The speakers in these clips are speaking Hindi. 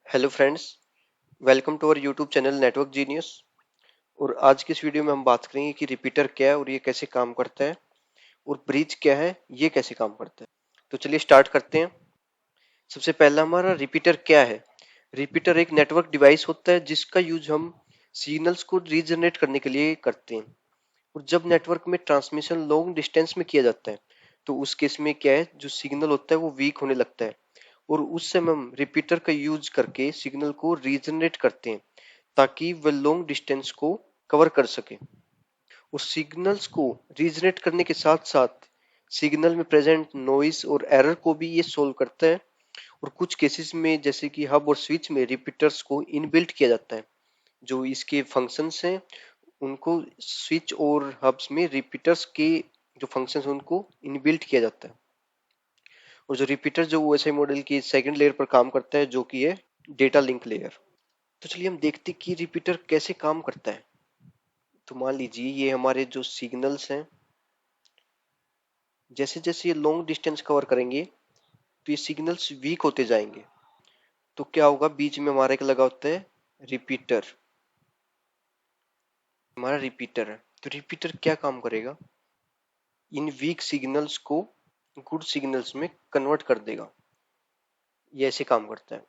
Hello friends, welcome to our YouTube channel Network Genius. और आज की इस वीडियो में हम बात करेंगे कि रिपीटर क्या है और ये कैसे काम करता है, और ब्रिज क्या है, ये कैसे काम करता है। तो चलिए स्टार्ट करते हैं। सबसे पहला हमारा रिपीटर क्या है। रिपीटर एक नेटवर्क डिवाइस होता है जिसका यूज हम सिग्नल्स को रीजनरेट करने के लिए करते हैं। और जब नेटवर्क में ट्रांसमिशन लॉन्ग डिस्टेंस में किया जाता है तो उस केस में क्या है, जो सिग्नल होता है वो वीक होने लगता है, और उस समय हम रिपीटर का यूज करके सिग्नल को रीजनरेट करते हैं ताकि वह लॉन्ग डिस्टेंस को कवर कर सके। उस सिग्नल्स को रीजनरेट करने के साथ साथ सिग्नल में प्रेजेंट नॉइस और एरर को भी ये सोल्व करता है। और कुछ केसेस में जैसे कि हब और स्विच में रिपीटर्स को इनबिल्ट किया जाता है। जो इसके फंक्शंस हैं उनको स्विच और हब्स में रिपीटर्स के जो फंक्शंस हैं उनको इनबिल्ट किया जाता है। और जो रिपीटर जो ओएसआई मॉडल की सेकंड लेयर पर काम करता है जो कि है डेटा लिंक लेयर। तो चलिए हम देखते हैं कि रिपीटर कैसे काम करता है। तो मान लीजिए ये हमारे जो सिग्नल्स हैं, जैसे जैसे ये लॉन्ग डिस्टेंस कवर करेंगे तो ये सिग्नल्स वीक होते जाएंगे। तो क्या होगा, बीच में हमारा एक लगा होता है रिपीटर, हमारा रिपीटर है। तो रिपीटर क्या काम करेगा, इन वीक सिग्नल्स को गुड सिग्नल्स में कन्वर्ट कर देगा। ये ऐसे काम करता है।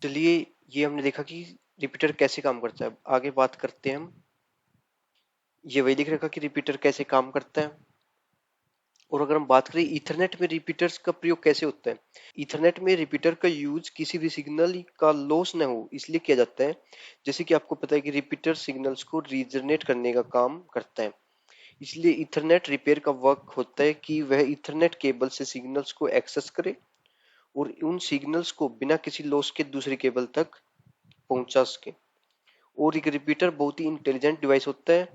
चलिए, ये हमने देखा कि रिपीटर कैसे काम करता है। अब आगे बात करते हैं हम। ये वही दिख रखा कि रिपीटर कैसे काम करता है। और अगर हम बात करें ईथरनेट में रिपीटर्स का प्रयोग कैसे होता है। ईथरनेट में रिपीटर का यूज किसी भी सिग्नल का लॉस न हो इसलिए किया जाता है। जैसे कि आपको पता है कि रिपीटर सिग्नल्स को रीजनरेट करने का काम करता है। इसलिए ईथरनेट रिपेयर का वर्क होता है कि वह ईथरनेट केबल से सिग्नल्स को एक्सेस करे और उन सिग्नल्स को बिना किसी लॉस के दूसरी केबल तक पहुंचा सके। और एक रिपीटर बहुत ही इंटेलिजेंट डिवाइस होता है।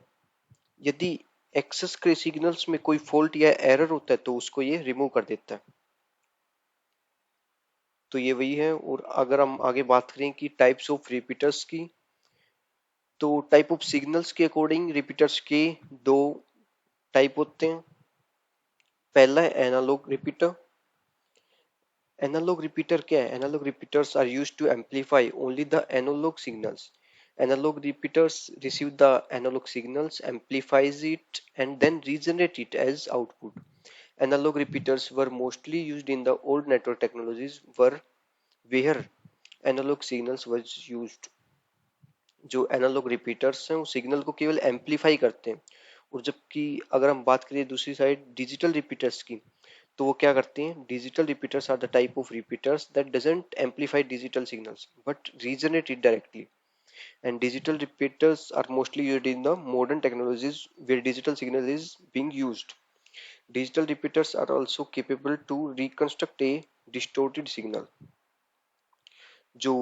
यदि एक्सेस के सिग्नल्स में कोई फॉल्ट या एरर होता है तो उसको ये रिमूव कर देता है। तो ये वही है। और अगर हम आगे बात करें कि टाइप्स ऑफ रिपीटर्स की, तो टाइप ऑफ सिग्नल्स के अकॉर्डिंग रिपीटर्स के दो टाइप होते हैं। पहला है एनालॉग रिपीटर। एनालॉग रिपीटर क्या है, analog repeaters are used to amplify only the analog signals. Analog repeaters receive the analog signals, amplifies it, and then regenerate it as output. Analog repeaters were mostly used in the old network technologies where analog signals was used। जो एनालॉग रिपीटर्स हैं वो सिग्नल को केवल एम्पलीफाई करते हैं। और जबकि अगर हम बात करें दूसरी साइड डिजिटल रिपीटर्स की, तो वो क्या करते हैं, digital repeaters are the type of repeaters that doesn't amplify digital signals but regenerate it directly. And digital repeaters are mostly used in the modern technologies where digital signal is being used. Digital repeaters are also capable to reconstruct a distorted signal। जो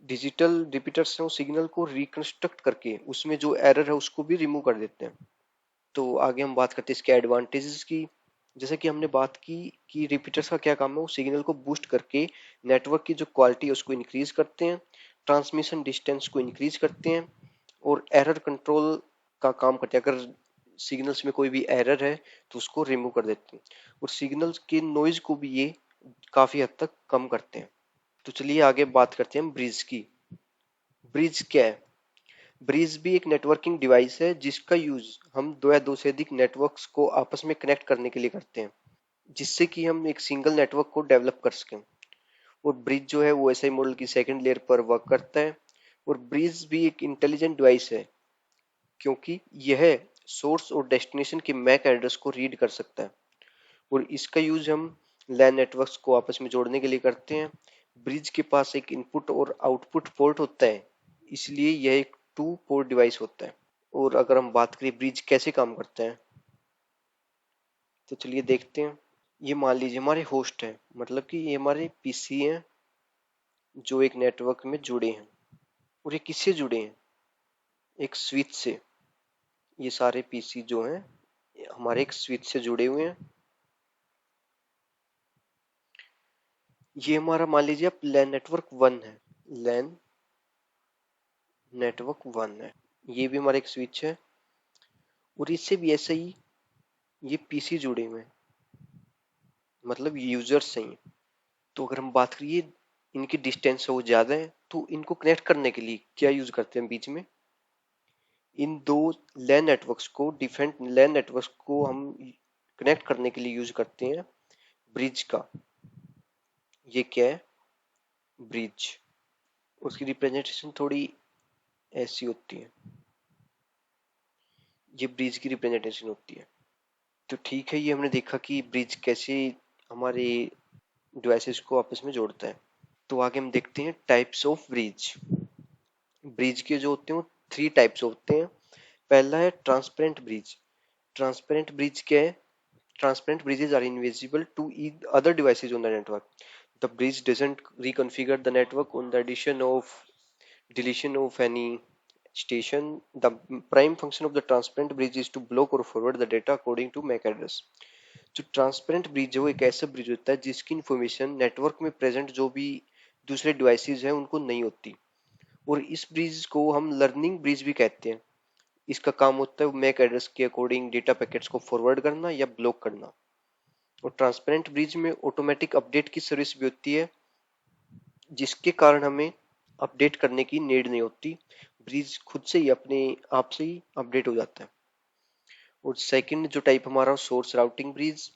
डिजिटल रिपीटर्स हैं वो सिग्नल को रिकंस्ट्रक्ट करके उसमें जो एरर है उसको भी रिमूव कर देते हैं। तो आगे हम बात करते हैं इसके एडवांटेजेस की। जैसे कि हमने बात की कि रिपीटर्स का क्या काम है, वो सिग्नल को बूस्ट करके नेटवर्क की जो क्वालिटी है उसको इंक्रीज करते हैं, ट्रांसमिशन डिस्टेंस को इंक्रीज करते हैं, और एरर कंट्रोल का काम करते हैं। अगर सिग्नल्स में कोई भी एरर है तो उसको रिमूव कर देते हैं, और सिग्नल्स के नॉइज को भी ये काफी हद तक कम करते हैं। तो चलिए आगे बात करते हैं हम ब्रिज की। ब्रिज क्या है, ब्रिज भी एक नेटवर्किंग डिवाइस है जिसका यूज हम दो या दो से अधिक नेटवर्क्स को आपस में कनेक्ट करने के लिए करते हैं, जिससे कि हम एक सिंगल नेटवर्क को डेवलप कर सकें। और ब्रिज जो है वो एसआई मॉडल की सेकंड लेयर पर वर्क करता है। और ब्रिज भी एक इंटेलिजेंट डिवाइस है क्योंकि यह सोर्स और डेस्टिनेशन के मैक एड्रेस को रीड कर सकता है। और इसका यूज हम लैन नेटवर्क्स को आपस में जोड़ने के लिए करते हैं। ब्रिज के पास एक इनपुट और आउटपुट पोर्ट होता है, इसलिए यह एक टू पोर्ट डिवाइस होता है। और अगर हम बात करें ब्रिज कैसे काम करता है, तो चलिए देखते हैं। ये मान लीजिए हमारे होस्ट है, मतलब कि ये हमारे पीसी हैं जो एक नेटवर्क में जुड़े हैं। और ये किससे जुड़े हैं, एक स्विच से। ये सारे पीसी जो हैं हमारे एक स्विच से जुड़े हुए हैं। ये हमारा मान लीजिए आप लैन नेटवर्क वन है, लैन नेटवर्क वन है। ये भी हमारा एक स्विच है, और इससे भी ऐसे ही ये पीसी जुड़े हुए हैं, मतलब यूजर्स हैं। तो अगर हम बात करिए इनकी डिस्टेंस वो ज़्यादा है, तो इनको कनेक्ट करने के लिए क्या यूज़ करते हैं बीच में, इन दो लैन नेटवर्क्स को, डिफरेंट लैन नेटवर्क्स को हम कनेक्ट करने के लिए यूज करते हैं ब्रिज का। ये क्या है, ब्रिज। उसकी रिप्रेजेंटेशन थोड़ी ऐसी होती है, ये ब्रिज की रिप्रेजेंटेशन होती है। तो ठीक है, ये हमने देखा कि ब्रिज कैसे हमारे डिवाइसेस को आपस में जोड़ता है। तो आगे हम देखते हैं टाइप्स ऑफ ब्रिज। ब्रिज के जो होते हैं वो थ्री टाइप्स होते हैं। पहला है ट्रांसपेरेंट ब्रिज। ट्रांसपेरेंट ब्रिज क्या है, transparent bridges are invisible to other devices on the network. The bridge doesn't reconfigure the network on the addition of deletion of any station. The prime function of the transparent bridge is to block or forward the data according to MAC address. जो ट्रांसपेरेंट ब्रिज है वो एक ऐसा ब्रिज होता है जिसकी इंफॉर्मेशन नेटवर्क में प्रेजेंट जो भी दूसरे डिवाइसेस हैं उनको नहीं होती, और इस ब्रिज को हम लर्निंग ब्रिज भी कहते हैं। इसका काम होता है मैक एड्रेस के अकॉर्डिंग डेटा पैकेट्स को फॉरवर्ड करना या ब्लॉक करना। और ट्रांसपेरेंट ब्रिज में ऑटोमेटिक अपडेट की सर्विस भी होती है, जिसके कारण हमें अपडेट करने की नीड नहीं होती, ब्रिज खुद से ही अपने आप से ही अपडेट हो जाता है। और सेकंड जो टाइप हमारा source routing bridge.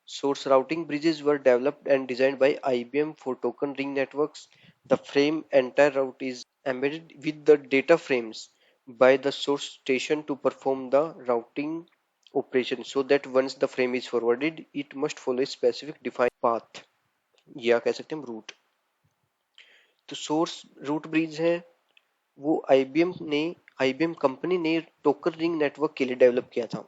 Source routing bridges were developed and designed by IBM for token ring networks. The frame entire route is embedded with the data frames by the source station to perform the routing operation, so that once the frame is forwarded it must follow a specific defined path, या कह सकते हैं रूट। तो सोर्स रूट ब्रिज है वो आईबीएम कंपनी ने टोकन रिंग नेटवर्क के लिए डेवलप किया था।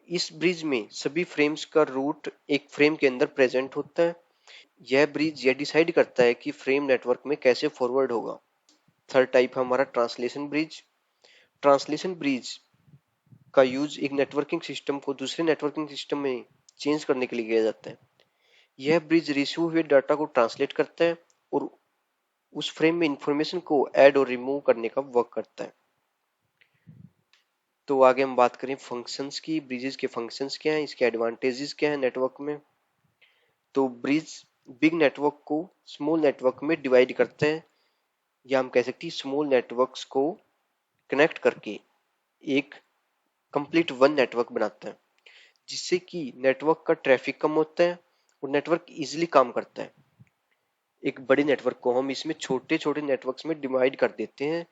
इस ब्रिज में सभी फ्रेम्स का रूट एक फ्रेम के अंदर प्रेजेंट होता है। यह ब्रिज यह डिसाइड करता है कि फ्रेम नेटवर्क में कैसे फॉरवर्ड होगा। थर्ड टाइप है हमारा ट्रांसलेशन ब्रिज। ट्रांसलेशन ब्रिज का यूज एक नेटवर्किंग सिस्टम को दूसरे नेटवर्किंग सिस्टम में चेंज करने के लिए किया जाता है। यह ब्रिज रिसीव हुए डाटा को ट्रांसलेट करता है और उस फ्रेम में इंफॉर्मेशन को ऐड और रिमूव करने का वर्क करता है। तो आगे हम बात करें फंक्शंस की, ब्रिजेस के फंक्शंस क्या हैं, इसके एडवांटेजेस क्या हैं नेटवर्क में। तो ब्रिज बिग नेटवर्क को स्मॉल नेटवर्क में डिवाइड करते हैं, या हम कह सकते हैं स्मॉल नेटवर्क्स को कनेक्ट करके एक कंप्लीट वन नेटवर्क बनाता है, जिससे कि नेटवर्क का ट्रैफिक कम होता है और नेटवर्क इजीली काम करता है। एक बड़ी नेटवर्क को हम इसमें छोटे छोटे नेटवर्क्स में डिवाइड कर देते हैं,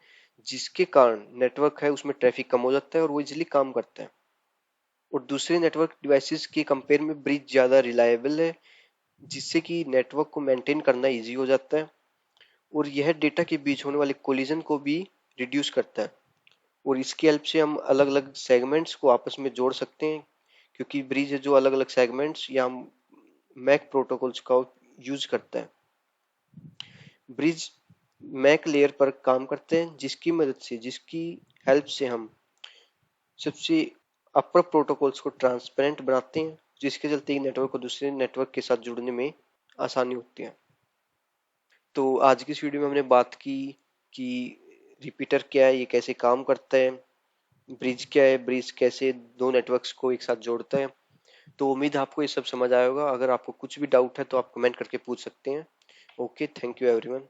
जिसके कारण नेटवर्क है उसमें ट्रैफिक कम हो जाता है और वो इजीली काम करता है। और दूसरे नेटवर्क डिवाइसेस के कंपेयर में ब्रिज ज़्यादा रिलायबल है, जिससे कि नेटवर्क को मेंटेन करना इजी हो जाता है, और यह डेटा के बीच होने वाले कोलिजन को भी रिड्यूस करता है। और इसकी हेल्प से हम अलग अलग सेगमेंट्स को आपस में जोड़ सकते हैं, क्योंकि ब्रिज है जो अलग अलग सेगमेंट्स या मैक प्रोटोकॉल्स का यूज करता है। ब्रिज मैक लेयर पर काम करते हैं, जिसकी हेल्प से हम सबसे अपर प्रोटोकॉल्स को ट्रांसपेरेंट बनाते हैं, जिसके चलते नेटवर्क को दूसरे नेटवर्क के साथ जुड़ने में आसानी होती है। तो आज की इस वीडियो में हमने बात की कि रिपीटर क्या है, ये कैसे काम करता है, ब्रिज क्या है, ब्रिज कैसे दो नेटवर्क्स को एक साथ जोड़ता है। तो उम्मीद है आपको ये सब समझ आया होगा। अगर आपको कुछ भी डाउट है तो आप कमेंट करके पूछ सकते हैं। Okay, thank you everyone.